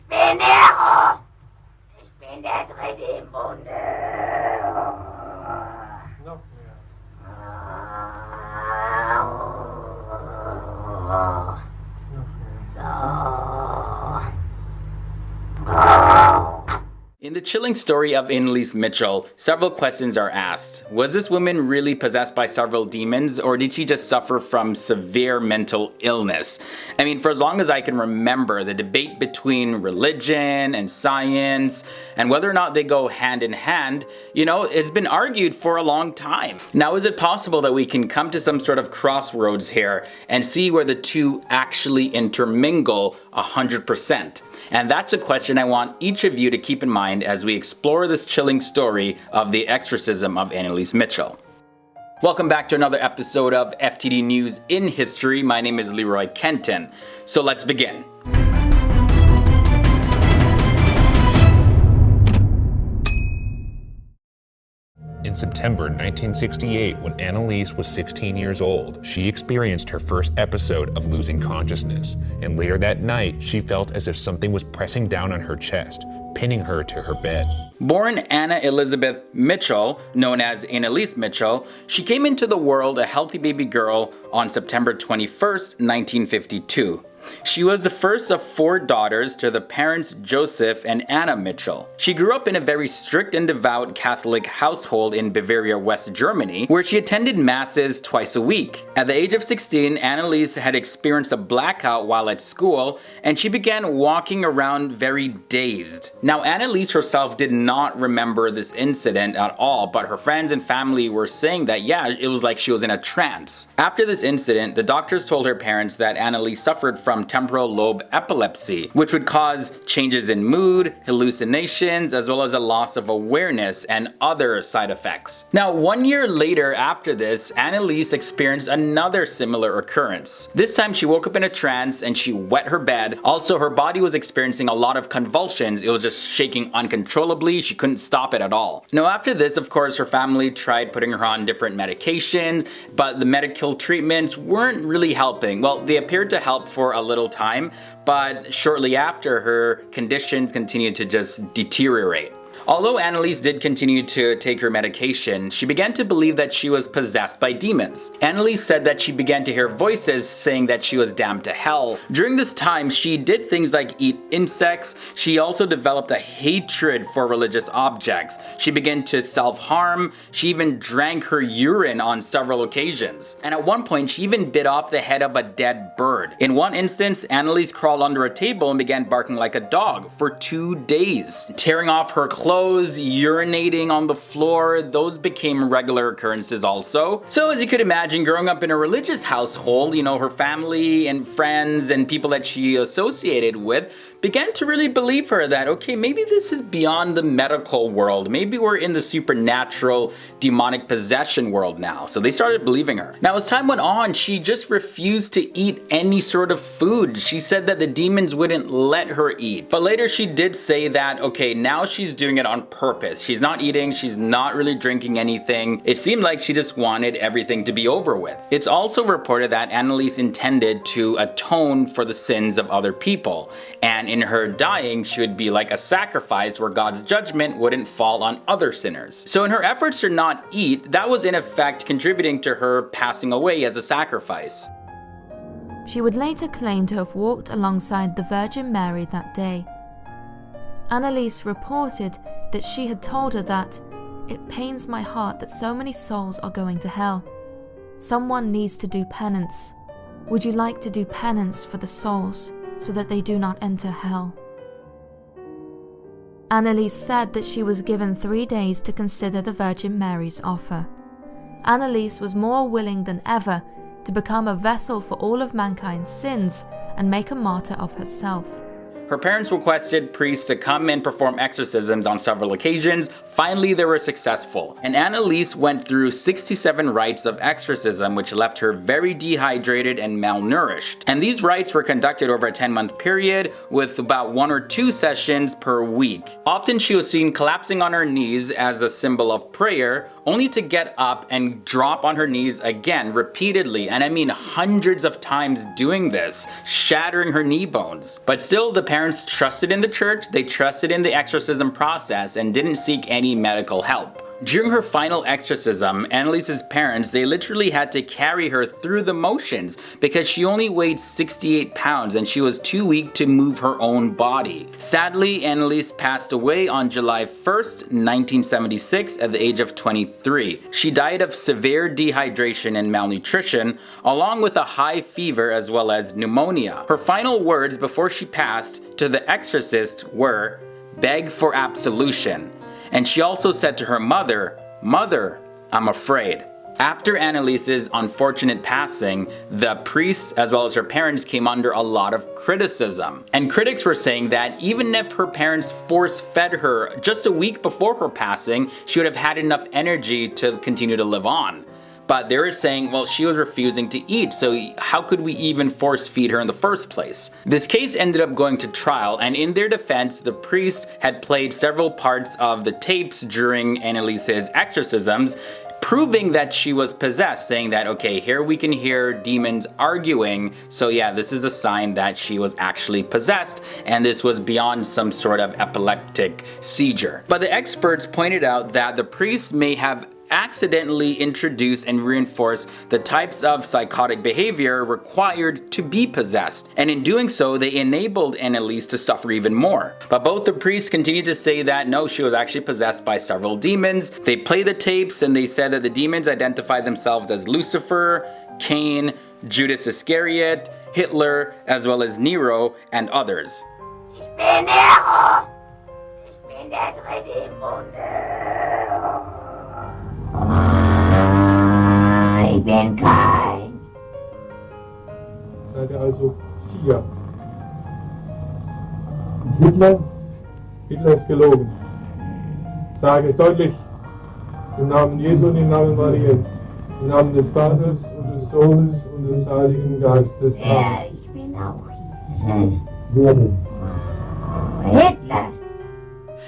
bin Nero. Ich bin der dritte im Bunde. Noch In the chilling story of Anneliese Michel, several questions are asked. Was this woman really possessed by several demons, or did she just suffer from severe mental illness? I mean, for as long as I can remember, the debate between religion and science, and whether or not they go hand in hand, it's been argued for a long time. Now, is it possible that we can come to some sort of crossroads here and see where the two actually intermingle 100%? And that's a question I want each of you to keep in mind as we explore this chilling story of the exorcism of Anneliese Michel. Welcome back to another episode of FTD News in History. My name is LEROY KENTON. So let's begin. In September 1968, when Anneliese was 16 years old, she experienced her first episode of losing consciousness, and later that night, she felt as if something was pressing down on her chest, pinning her to her bed. Born Anna Elizabeth Michel, known as Anneliese Michel, she came into the world a healthy baby girl on September 21st, 1952. She was the first of 4 daughters to the parents Joseph and Anna Michel. She grew up in a very strict and devout Catholic household in Bavaria, West Germany, where she attended masses twice a week. At the age of 16, Anneliese had experienced a blackout while at school, and she began walking around very dazed. Now, Anneliese herself did not remember this incident at all, but her friends and family were saying that, yeah, it was like she was in a trance. After this incident, the doctors told her parents that Anneliese suffered from temporal lobe epilepsy, which would cause changes in mood, hallucinations, as well as a loss of awareness and other side effects. Now, 1 year later after this, Anneliese experienced another similar occurrence. This time she woke up in a trance and she wet her bed. Also, her body was experiencing a lot of convulsions. It was just shaking uncontrollably. She couldn't stop it at all. Now, after this, of course, her family tried putting her on different medications, but the medical treatments weren't really helping. Well, they appeared to help for a little time, but shortly after, her conditions continued to just deteriorate. Although Anneliese did continue to take her medication, she began to believe that she was possessed by demons. Anneliese said that she began to hear voices saying that she was damned to hell. During this time, she did things like eat insects. She also developed a hatred for religious objects. She began to self-harm. She even drank her urine on several occasions. And at one point, she even bit off the head of a dead bird. In one instance, Anneliese crawled under a table and began barking like a dog for 2 days, tearing off her clothes, urinating on the floor. Those became regular occurrences also. So as you could imagine, growing up in a religious household, her family and friends and people that she associated with began to really believe her that, okay, maybe this is beyond the medical world. Maybe we're in the supernatural demonic possession world now. So they started believing her. Now, as time went on, she just refused to eat any sort of food. She said that the demons wouldn't let her eat. But later she did say that, okay, now she's doing it on purpose. She's not eating, she's not really drinking anything. It seemed like she just wanted everything to be over with. It's also reported that Anneliese intended to atone for the sins of other people, and in her dying, she would be like a sacrifice where God's judgment wouldn't fall on other sinners. So in her efforts to not eat, that was in effect contributing to her passing away as a sacrifice. She would later claim to have walked alongside the Virgin Mary that day. Anneliese reported that she had told her that, "It pains my heart that so many souls are going to hell. Someone needs to do penance. Would you like to do penance for the souls so that they do not enter hell?" Anneliese said that she was given 3 days to consider the Virgin Mary's offer. Anneliese was more willing than ever to become a vessel for all of mankind's sins and make a martyr of herself. Her parents requested priests to come and perform exorcisms on several occasions. Finally, they were successful, and Anneliese went through 67 rites of exorcism, which left her very dehydrated and malnourished. And these rites were conducted over a 10-month period with about 1 or 2 sessions per week. Often she was seen collapsing on her knees as a symbol of prayer, only to get up and drop on her knees again repeatedly, and I mean hundreds of times doing this, shattering her knee bones. But still, the parents trusted in the church, they trusted in the exorcism process, and didn't seek any medical help. During her final exorcism, Anneliese's parents, they literally had to carry her through the motions because she only weighed 68 pounds and she was too weak to move her own body. Sadly, Anneliese passed away on July 1st, 1976 at the age of 23. She died of severe dehydration and malnutrition, along with a high fever as well as pneumonia. Her final words before she passed to the exorcist were, "Beg for absolution." And she also said to her mother, "Mother, I'm afraid." After Anneliese's unfortunate passing, the priests as well as her parents came under a lot of criticism. And critics were saying that even if her parents force-fed her just a week before her passing, she would have had enough energy to continue to live on. But they were saying, well, she was refusing to eat, so how could we even force feed her in the first place? This case ended up going to trial, and in their defense, the priest had played several parts of the tapes during Anneliese's exorcisms, proving that she was possessed, saying that, okay, here we can hear demons arguing, so yeah, this is a sign that she was actually possessed, and this was beyond some sort of epileptic seizure. But the experts pointed out that the priests may have accidentally introduce and reinforce the types of psychotic behavior required to be possessed, and in doing so they enabled Anneliese to suffer even more. But both the priests continued to say that no, she was actually possessed by several demons. They played the tapes and they said that the demons identified themselves as Lucifer, Cain, Judas Iscariot, Hitler, as well as Nero and others. Ich bin Nero. Ich bin der Dritte im Bunde. Ich bin kein. Seid ihr also 4. Und Hitler? Hitler ist gelogen. Sage es deutlich. Im Namen Jesu und im Namen Mariens. Im Namen des Vaters und des Sohnes und des Heiligen Geistes. Amen. Ich bin auch hier. Wer denn? Hitler.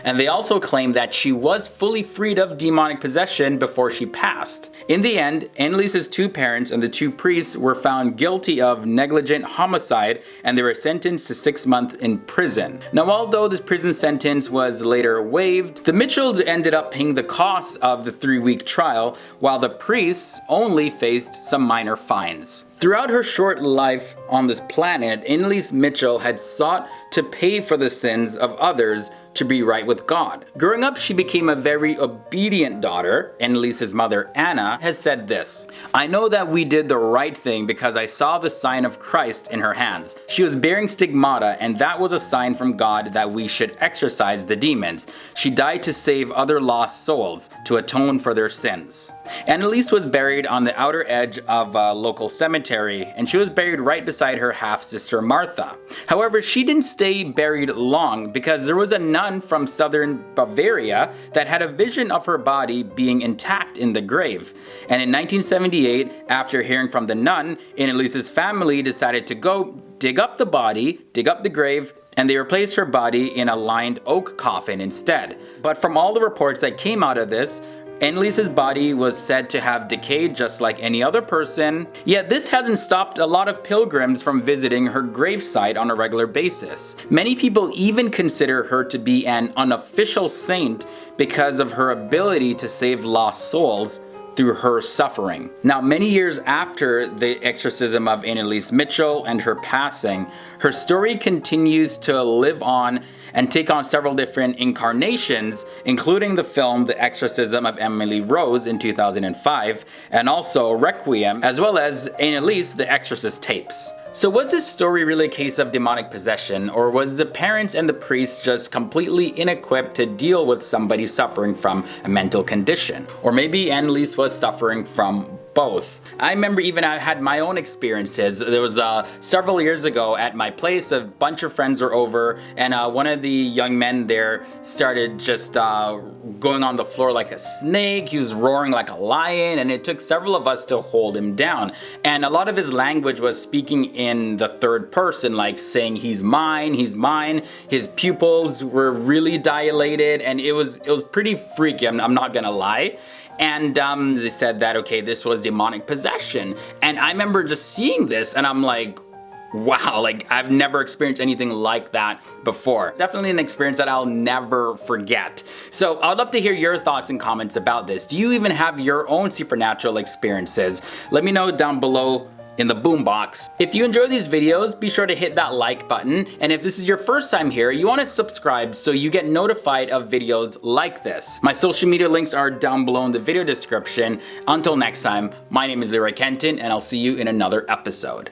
And they also claim that she was fully freed of demonic possession before she passed. In the end, Anneliese's 2 parents and the 2 priests were found guilty of negligent homicide, and they were sentenced to 6 months in prison. Now, although this prison sentence was later waived, the Michells ended up paying the costs of the 3-week trial, while the priests only faced some minor fines. Throughout her short life on this planet, Anneliese Michel had sought to pay for the sins of others to be right with God. Growing up, she became a very obedient daughter. Anneliese's mother, Anna, has said this: "I know that we did the right thing because I saw the sign of Christ in her hands. She was bearing stigmata, and that was a sign from God that we should exorcise the demons. She died to save other lost souls, to atone for their sins." Anneliese was buried on the outer edge of a local cemetery, and she was buried right beside her half-sister Martha. However, she didn't stay buried long because there was a nun from southern Bavaria that had a vision of her body being intact in the grave. And in 1978, after hearing from the nun, Anneliese's family decided to go dig up the body, dig up the grave, and they replaced her body in a lined oak coffin instead. But from all the reports that came out of this, Anneliese's body was said to have decayed just like any other person, yet this hasn't stopped a lot of pilgrims from visiting her gravesite on a regular basis. Many people even consider her to be an unofficial saint because of her ability to save lost souls through her suffering. Now, many years after the exorcism of Anneliese Michel and her passing, her story continues to live on and take on several different incarnations, including the film The Exorcism of Emily Rose in 2005, and also Requiem, as well as Anneliese the Exorcist tapes. So was this story really a case of demonic possession, or was the parents and the priests just completely inequipped to deal with somebody suffering from a mental condition? Or maybe Anneliese was suffering from both. I remember even I had my own experiences. There was several years ago at my place, a bunch of friends were over, and one of the young men there started just going on the floor like a snake. He was roaring like a lion, and it took several of us to hold him down. And a lot of his language was speaking in the third person, like saying he's mine, he's mine. His pupils were really dilated, and it was pretty freaky, I'm not gonna lie. And they said that, okay, this was demonic possession. And I remember just seeing this and I'm like, wow, like I've never experienced anything like that before. Definitely an experience that I'll never forget. So I'd love to hear your thoughts and comments about this. Do you even have your own supernatural experiences? Let me know down below in the boombox. If you enjoy these videos, be sure to hit that like button. And if this is your first time here, you want to subscribe so you get notified of videos like this. My social media links are down below in the video description. Until next time, my name is LEROY Kenton, and I'll see you in another episode.